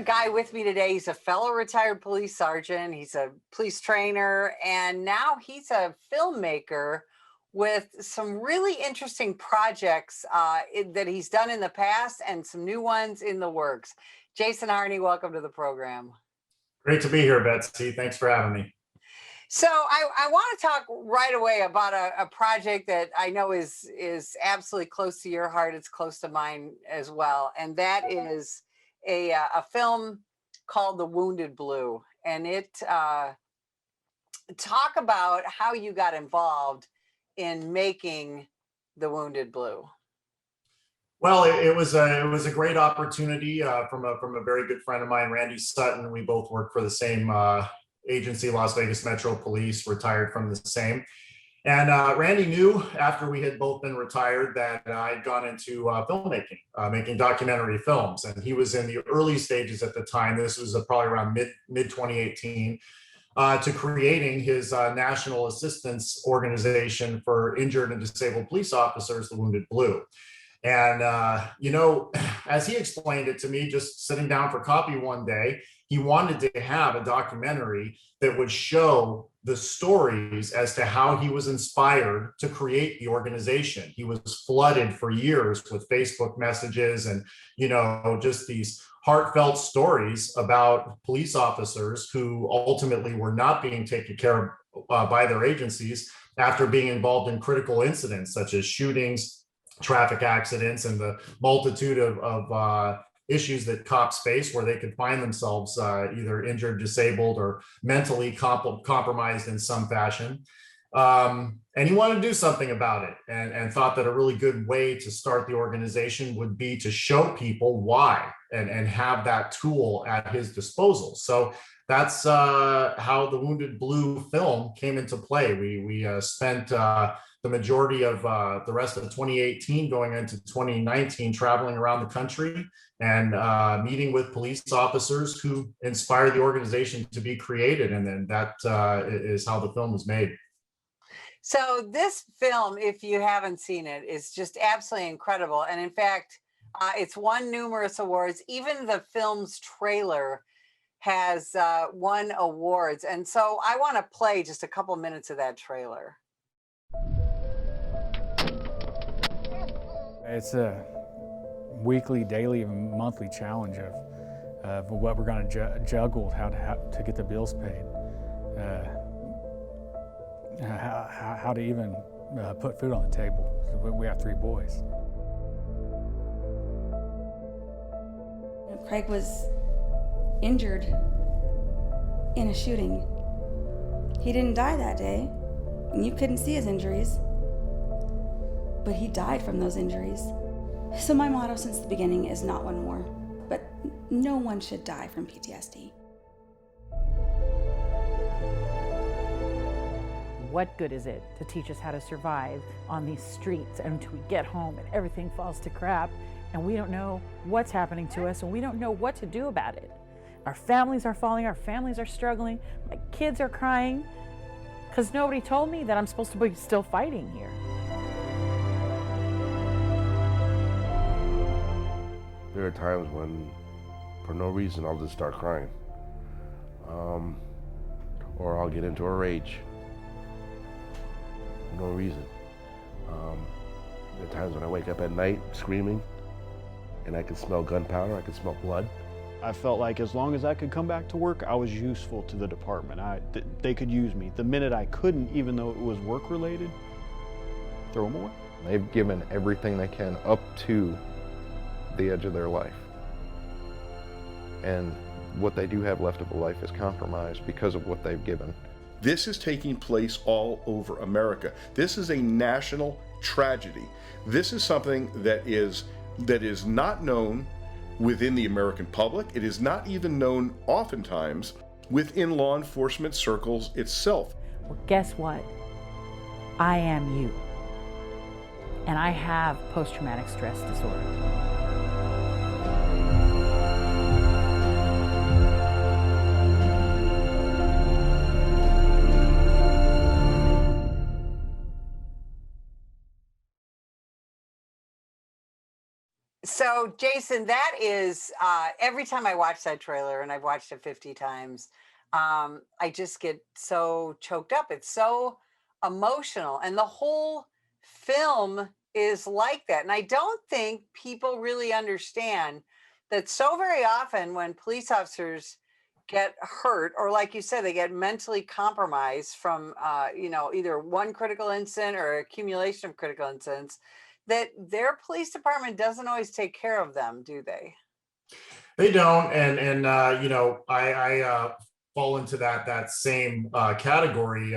a guy with me today. He's a fellow retired police sergeant. He's a police trainer, and now he's a filmmaker with some really interesting projects that he's done in the past and some new ones in the works. Jason Harney, welcome to the program. Great to be here, Betsy. Thanks for having me. So I want to talk right away about a project that I know is absolutely close to your heart. It's close to mine as well, and that is a film called The Wounded Blue. And it talk about how you got involved in making The Wounded Blue. Well, it was a great opportunity from a very good friend of mine, Randy Sutton. We both work for the same agency, Las Vegas Metro Police, retired from the same. And Randy knew after we had both been retired that I'd gone into filmmaking, making documentary films. And he was in the early stages at the time. This was probably around mid 2018, to creating his national assistance organization for injured and disabled police officers, the Wounded Blue. And, as he explained it to me, just sitting down for coffee one day, he wanted to have a documentary that would show the stories as to how he was inspired to create the organization. He was flooded for years with Facebook messages and, just these heartfelt stories about police officers who ultimately were not being taken care of by their agencies after being involved in critical incidents such as shootings, traffic accidents, and the multitude of issues that cops face where they could find themselves either injured, disabled, or mentally compromised in some fashion. And he wanted to do something about it, and thought that a really good way to start the organization would be to show people why and have that tool at his disposal. So that's how the Wounded Blue film came into play. We spent the majority of the rest of 2018 going into 2019 traveling around the country and meeting with police officers who inspired the organization to be created. And then that is how the film was made. So this film, if you haven't seen it, is just absolutely incredible. And in fact, it's won numerous awards. Even the film's trailer has won awards. And so I want to play just a couple minutes of that trailer. It's a weekly, daily, and monthly challenge of what we're going to juggle, how to get the bills paid, how to even put food on the table. We have 3 boys. Craig was injured in a shooting. He didn't die that day, and you couldn't see his injuries, but he died from those injuries. So my motto since the beginning is not one more, but no one should die from PTSD. What good is it to teach us how to survive on these streets until we get home and everything falls to crap and we don't know what's happening to us and we don't know what to do about it? Our families are falling, our families are struggling, my kids are crying because nobody told me that I'm supposed to be still fighting here. There are times when, for no reason, I'll just start crying. Or I'll get into a rage. For no reason. There are times when I wake up at night screaming, and I can smell gunpowder, I can smell blood. I felt like as long as I could come back to work, I was useful to the department. They could use me. The minute I couldn't, even though it was work-related, throw them away. They've given everything they can up to the edge of their life. And what they do have left of a life is compromised because of what they've given. This is taking place all over America. This is a national tragedy. This is something that is not known within the American public. It is not even known oftentimes within law enforcement circles itself. Well, guess what? I am you. And I have post-traumatic stress disorder. So, Jason, that is every time I watch that trailer, and I've watched it 50 times, I just get so choked up. It's so emotional, and the whole film is like that. And I don't think people really understand that so very often when police officers get hurt, or like you said, they get mentally compromised from, either one critical incident or accumulation of critical incidents, that their police department doesn't always take care of them, do they? They don't, I fall into that same category.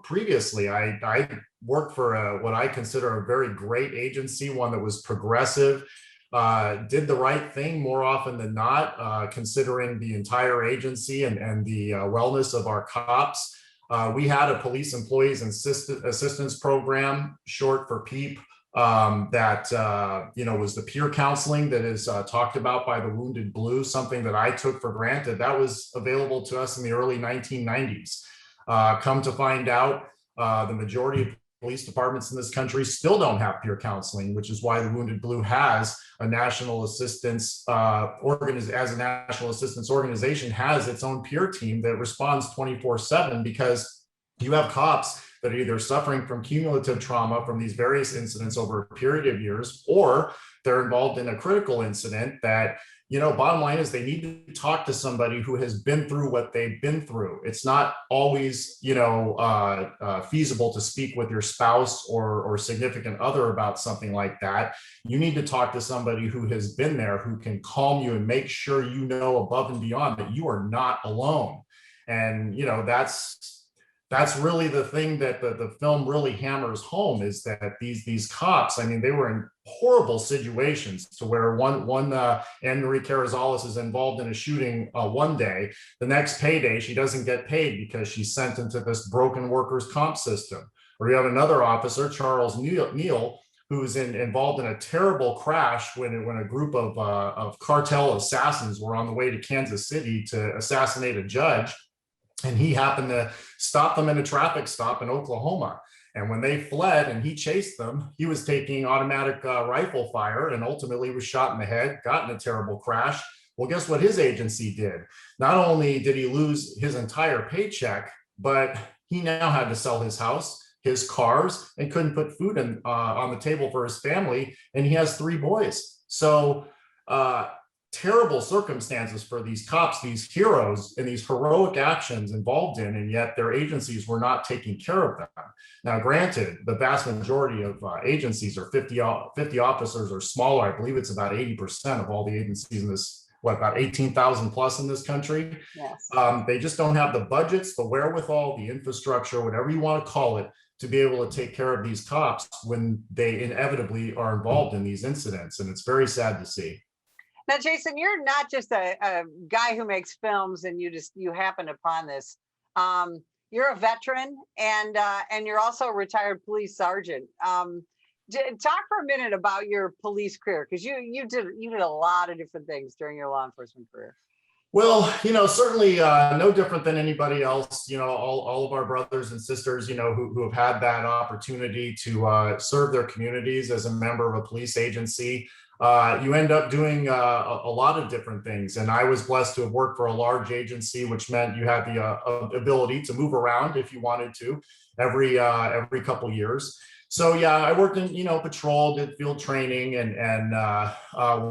Previously, I worked for what I consider a very great agency, one that was progressive, did the right thing more often than not, considering the entire agency and the wellness of our cops. We had a police employees assistance program, short for PEEP, that was the peer counseling that is talked about by the Wounded Blue, something that I took for granted. That was available to us in the early 1990s. Come to find out, the majority of police departments in this country still don't have peer counseling, which is why the Wounded Blue has a national assistance organization, has its own peer team that responds 24/7, because you have cops that are either suffering from cumulative trauma from these various incidents over a period of years, or they're involved in a critical incident that, bottom line is they need to talk to somebody who has been through what they've been through. It's not always, feasible to speak with your spouse or significant other about something like that. You need to talk to somebody who has been there, who can calm you and make sure above and beyond that you are not alone. And, that's really the thing that the film really hammers home, is that these cops, I mean, they were in horrible situations, to where one Anne-Marie Carrizales is involved in a shooting one day. The next payday, she doesn't get paid because she's sent into this broken workers' comp system. Or you have another officer, Charles Neal, who's involved in a terrible crash when a group of cartel assassins were on the way to Kansas City to assassinate a judge. And he happened to stop them in a traffic stop in Oklahoma. And when they fled and he chased them, he was taking automatic rifle fire, and ultimately was shot in the head, got in a terrible crash. Well, guess what his agency did? Not only did he lose his entire paycheck, but he now had to sell his house, his cars, and couldn't put food on the table for his family. And he has 3 boys. So, terrible circumstances for these cops, these heroes, and these heroic actions involved in, and yet their agencies were not taking care of them. Now, granted, the vast majority of agencies are 50 officers or smaller. I believe it's about 80% of all the agencies in this, about 18,000 plus in this country. Yes. They just don't have the budgets, the wherewithal, the infrastructure, whatever you want to call it, to be able to take care of these cops when they inevitably are involved in these incidents. And it's very sad to see. Now, Jason, you're not just a guy who makes films and you happened upon this. You're a veteran, and you're also a retired police sergeant. Talk for a minute about your police career, because you did a lot of different things during your law enforcement career. Well, certainly no different than anybody else. All of our brothers and sisters, who have had that opportunity to serve their communities as a member of a police agency. You end up doing a lot of different things. And I was blessed to have worked for a large agency, which meant you had the ability to move around if you wanted to every couple years. So yeah, I worked in, patrol, did field training, and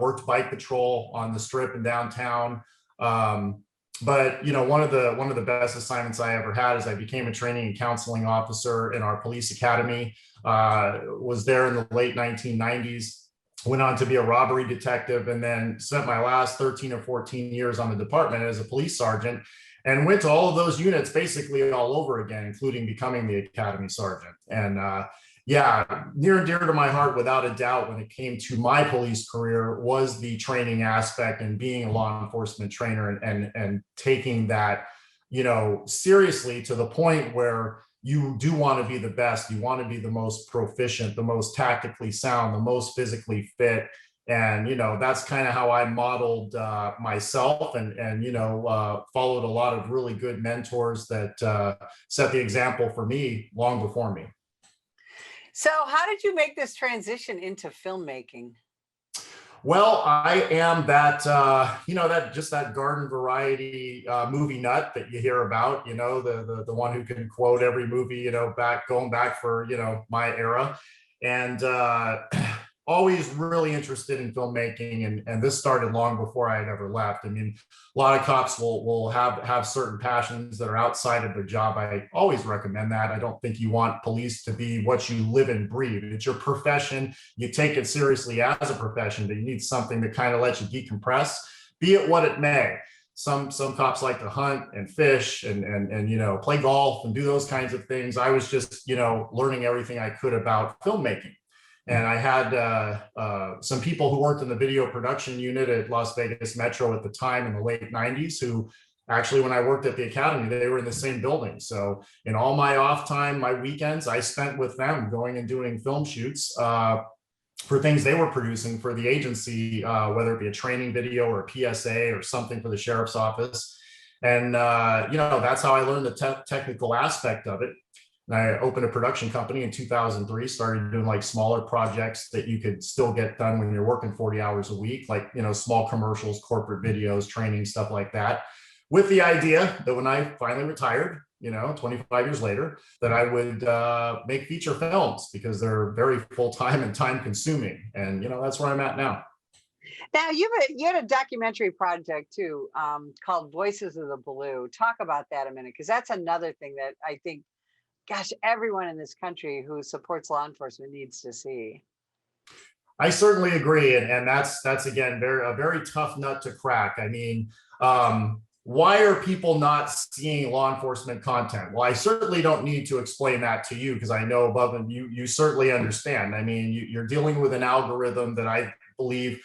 worked bike patrol on the Strip in downtown. But one of the best assignments I ever had is I became a training and counseling officer in our police academy. Was there in the late 1990s. Went on to be a robbery detective, and then spent my last 13 or 14 years on the department as a police sergeant, and went to all of those units basically all over again, including becoming the academy sergeant. And near and dear to my heart, without a doubt, when it came to my police career, was the training aspect and being a law enforcement trainer, and taking that, seriously, to the point where you do want to be the best. You want to be the most proficient, the most tactically sound, the most physically fit. And, that's kind of how I modeled myself, and followed a lot of really good mentors that set the example for me long before me. So how did you make this transition into filmmaking? Well, I am that, that garden variety movie nut that you hear about, the one who can quote every movie, going back for, my era. And always really interested in filmmaking. And this started long before I had ever left. I mean, a lot of cops will have certain passions that are outside of their job. I always recommend that. I don't think you want police to be what you live and breathe. It's your profession. You take it seriously as a profession, but you need something that kind of lets you decompress, be it what it may. Some cops like to hunt and fish and play golf and do those kinds of things. I was just learning everything I could about filmmaking. And I had some people who worked in the video production unit at Las Vegas Metro at the time in the late 90s who actually, when I worked at the Academy, they were in the same building. So in all my off time, my weekends, I spent with them going and doing film shoots for things they were producing for the agency, whether it be a training video or a PSA or something for the sheriff's office. And, that's how I learned the technical aspect of it. And I opened a production company in 2003, started doing like smaller projects that you could still get done when you're working 40 hours a week, like, small commercials, corporate videos, training, stuff like that, with the idea that when I finally retired, 25 years later, that I would make feature films because they're very full-time and time consuming. And, that's where I'm at now. Now you had a documentary project too, called Voices of the Blue. Talk about that a minute, because that's another thing that I think, gosh, everyone in this country who supports law enforcement needs to see. I certainly agree. And that's again, a very tough nut to crack. I mean, why are people not seeing law enforcement content? Well, I certainly don't need to explain that to you because I know above and you certainly understand. I mean, you're dealing with an algorithm that I believe,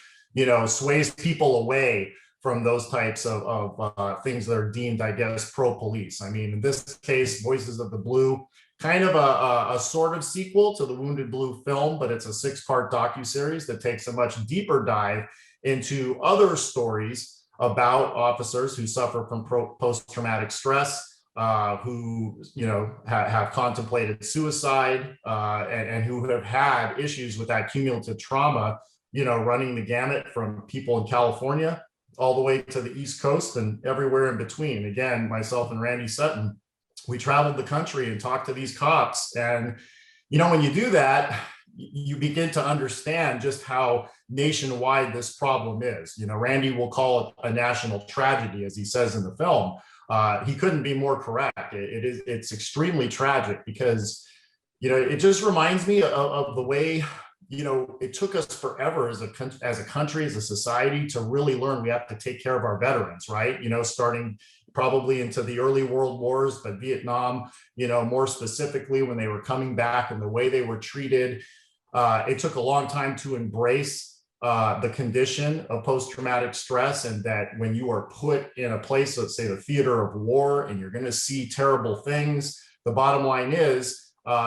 sways people away from those types of things that are deemed, I guess, pro-police. I mean, in this case, Voices of the Blue, kind of a sort of sequel to the Wounded Blue film, but it's a 6-part docuseries that takes a much deeper dive into other stories about officers who suffer from post-traumatic stress, who have contemplated suicide, and who have had issues with that cumulative trauma, running the gamut from people in California all the way to the East Coast and everywhere in between. Again, myself and Randy Sutton, we traveled the country and talked to these cops. And, when you do that, you begin to understand just how nationwide this problem is. Randy will call it a national tragedy, as he says in the film. He couldn't be more correct. It's extremely tragic because, it just reminds me of the way, it took us forever as a country, as a society, to really learn we have to take care of our veterans, right? Starting probably into the early world wars, but Vietnam, more specifically when they were coming back and the way they were treated. It took a long time to embrace the condition of post-traumatic stress, and that when you are put in a place, let's say the theater of war, and you're going to see terrible things, the bottom line is,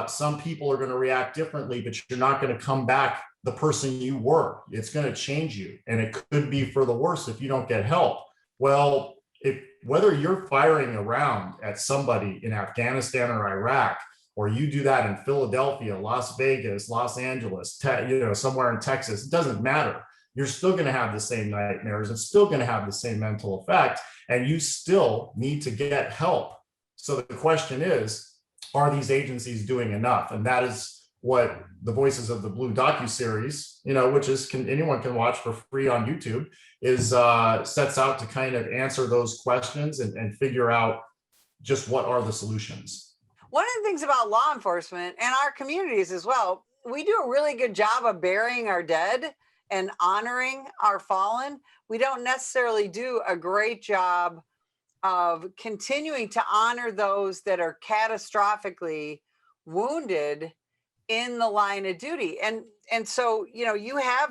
some people are going to react differently, but you're not going to come back the person you were. It's going to change you, and it could be for the worse if you don't get help. Well, whether you're firing a round at somebody in Afghanistan or Iraq, or you do that in Philadelphia, Las Vegas, Los Angeles, somewhere in Texas, it doesn't matter. You're still going to have the same nightmares. It's still going to have the same mental effect, and you still need to get help. So the question is, are these agencies doing enough? And that is what the Voices of the Blue docuseries, which anyone can watch for free on YouTube, is sets out to kind of answer those questions and figure out just what are the solutions. One of the things about law enforcement and our communities as well, we do a really good job of burying our dead and honoring our fallen. We don't necessarily do a great job of continuing to honor those that are catastrophically wounded in the line of duty. And so, you have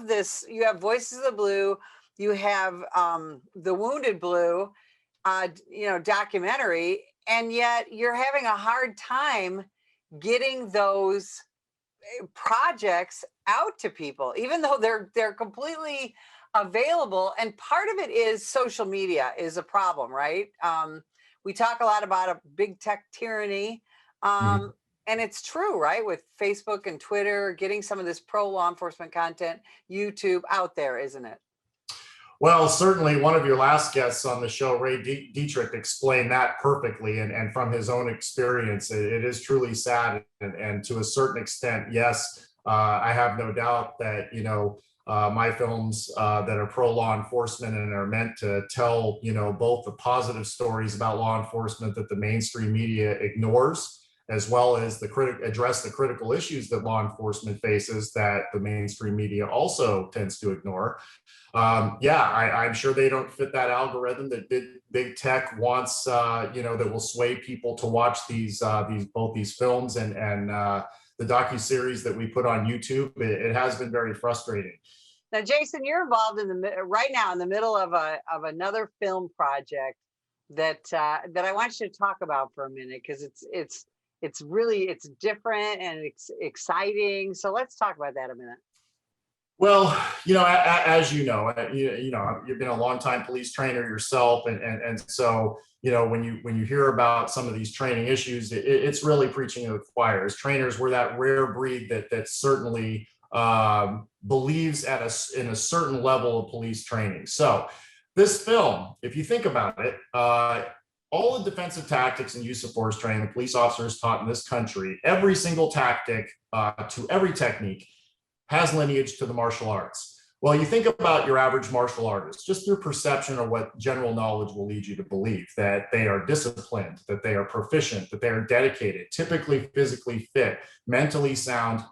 Voices of the Blue, you have the Wounded Blue, documentary, and yet you're having a hard time getting those projects out to people, even though they're completely available. And part of it is social media is a problem, right? We talk a lot about a big tech tyranny. And it's true, right? With Facebook and Twitter, getting some of this pro law enforcement content, YouTube out there, isn't it? Well, certainly one of your last guests on the show, Ray Dietrich, explained that perfectly. And from his own experience, it is truly sad. And to a certain extent, yes, I have no doubt that, my films that are pro law enforcement and are meant to tell, both the positive stories about law enforcement that the mainstream media ignores, as well as address the critical issues that law enforcement faces that the mainstream media also tends to ignore. I'm sure they don't fit that algorithm that big tech wants, that will sway people to watch both these films and the docuseries that we put on YouTube. It has been very frustrating. Now, Jason, you're involved right now in the middle of another film project that I want you to talk about for a minute, because it's really different and it's exciting. So let's talk about that a minute. Well, as you know, you've been a longtime police trainer yourself, and so when you hear about some of these training issues, it's really preaching to the choir. As trainers, we're that rare breed that certainly believes in a certain level of police training. So this film, if you think about it, all the defensive tactics and use of force training the police officers taught in this country, every single tactic to every technique has lineage to the martial arts. Well, you think about your average martial artist, just through perception or what general knowledge will lead you to believe that they are disciplined, that they are proficient, that they are dedicated, typically physically fit, mentally sound.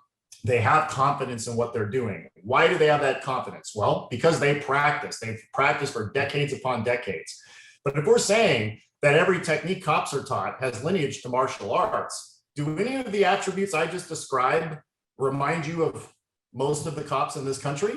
They have confidence in what they're doing. Why do they have that confidence? Well, because they practice. They've practiced for decades upon decades. But if we're saying that every technique cops are taught has lineage to martial arts, do any of the attributes I just described remind you of most of the cops in this country?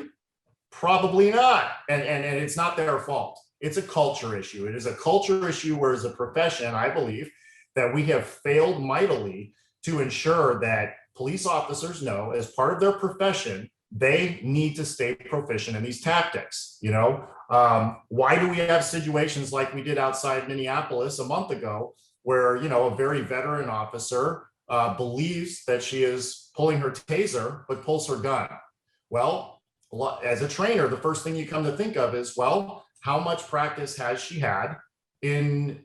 Probably not. And it's not their fault. It's a culture issue. It is a culture issue where, as a profession, I believe that we have failed mightily to ensure that police officers know, as part of their profession, they need to stay proficient in these tactics. Why do we have situations like we did outside Minneapolis a month ago, where a very veteran officer believes that she is pulling her taser, but pulls her gun? Well, as a trainer, the first thing you come to think of is, well, how much practice has she had in,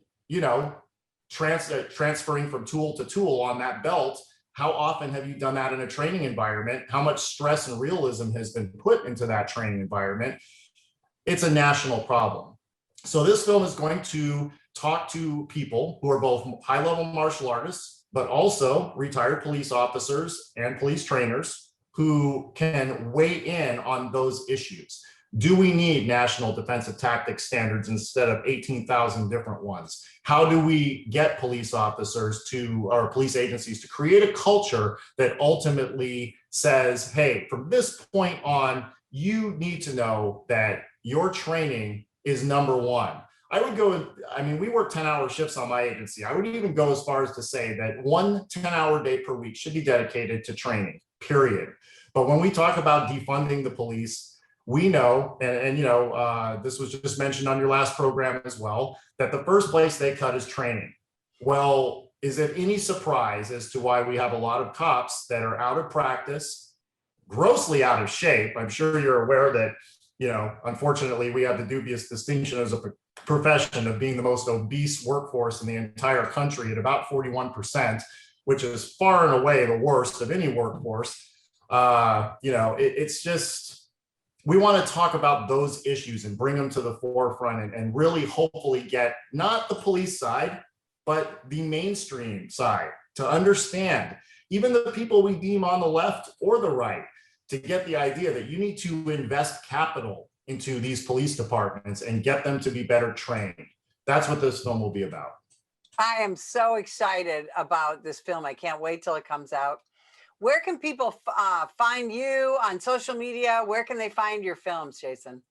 transferring from tool to tool on that belt? How often have you done that in a training environment? How much stress and realism has been put into that training environment? It's a national problem. So this film is going to talk to people who are both high-level martial artists, but also retired police officers and police trainers who can weigh in on those issues. Do we need national defensive tactics standards instead of 18,000 different ones? How do we get police officers or police agencies to create a culture that ultimately says, hey, from this point on, you need to know that your training is number one. We work 10-hour shifts on my agency. I would even go as far as to say that 1 10-hour day per week should be dedicated to training, period. But when we talk about defunding the police, we know, this was just mentioned on your last program as well, that the first place they cut is training. Well, is it any surprise as to why we have a lot of cops that are out of practice, grossly out of shape? I'm sure you're aware that, unfortunately, we have the dubious distinction as a profession of being the most obese workforce in the entire country at about 41%, which is far and away the worst of any workforce. It's just, we want to talk about those issues and bring them to the forefront and really hopefully get not the police side, but the mainstream side to understand, even the people we deem on the left or the right, to get the idea that you need to invest capital into these police departments and get them to be better trained. That's what this film will be about. I am so excited about this film. I can't wait till it comes out. Where can people find you on social media? Where can they find your films, Jason?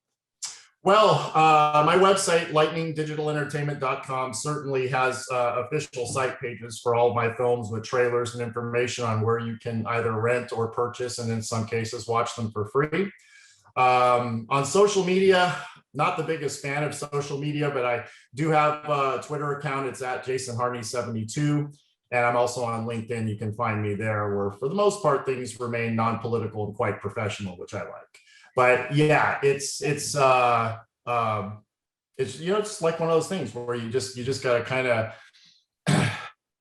Well, my website, lightningdigitalentertainment.com, certainly has official site pages for all of my films with trailers and information on where you can either rent or purchase, and in some cases, watch them for free. On social media, not the biggest fan of social media, but I do have a Twitter account. It's at Jason Harney 72. And I'm also on LinkedIn. You can find me there, where for the most part, things remain non-political and quite professional, which I like. But yeah, it's it's like one of those things where you just got to kind of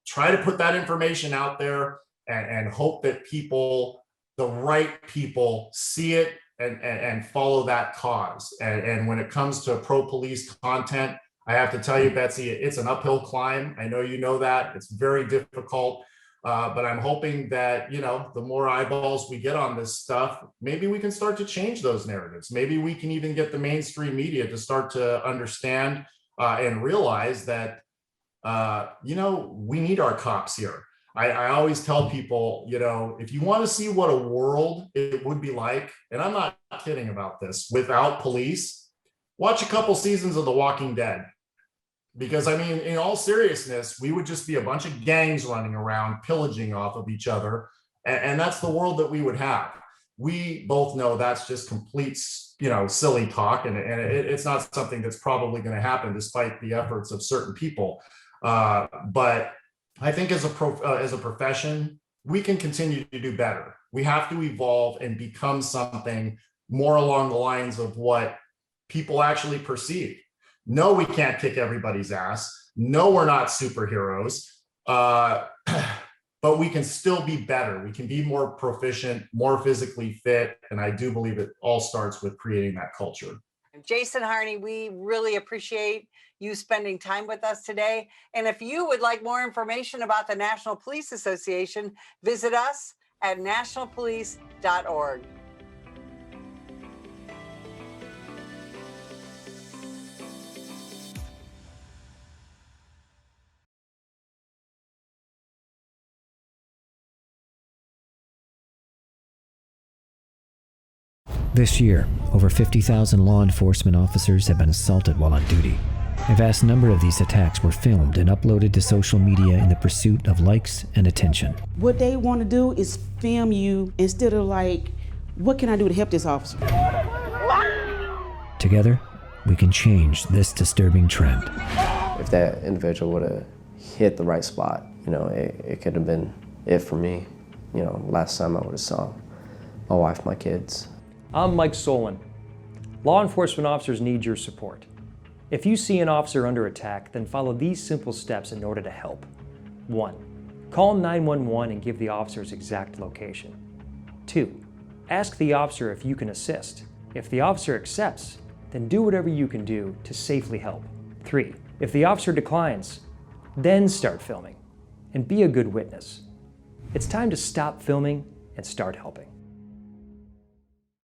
try to put that information out there and hope that the right people see it and follow that cause. And when it comes to pro-police content, I have to tell you, Betsy, it's an uphill climb. I know you know that. It's very difficult. But I'm hoping that, the more eyeballs we get on this stuff, maybe we can start to change those narratives. Maybe we can even get the mainstream media to start to understand and realize that, we need our cops here. I always tell people, if you want to see what a world it would be like, and I'm not kidding about this, without police, watch a couple seasons of The Walking Dead. Because in all seriousness, we would just be a bunch of gangs running around, pillaging off of each other. And that's the world that we would have. We both know that's just complete, silly talk. And it's not something that's probably going to happen despite the efforts of certain people. But I think as a profession, we can continue to do better. We have to evolve and become something more along the lines of what people actually perceive. No, we can't kick everybody's ass. No, we're not superheroes, but we can still be better. We can be more proficient, more physically fit. And I do believe it all starts with creating that culture. Jason Harney, we really appreciate you spending time with us today. And if you would like more information about the National Police Association, visit us at nationalpolice.org. This year, over 50,000 law enforcement officers have been assaulted while on duty. A vast number of these attacks were filmed and uploaded to social media in the pursuit of likes and attention. What they want to do is film you instead of what can I do to help this officer? Together, we can change this disturbing trend. If that individual would have hit the right spot, it could have been it for me. Last time I would have saw my wife, my kids. I'm Mike Solon. Law enforcement officers need your support. If you see an officer under attack, then follow these simple steps in order to help. 1. Call 911 and give the officer's exact location. 2. Ask the officer if you can assist. If the officer accepts, then do whatever you can do to safely help. 3. If the officer declines, then start filming and be a good witness. It's time to stop filming and start helping.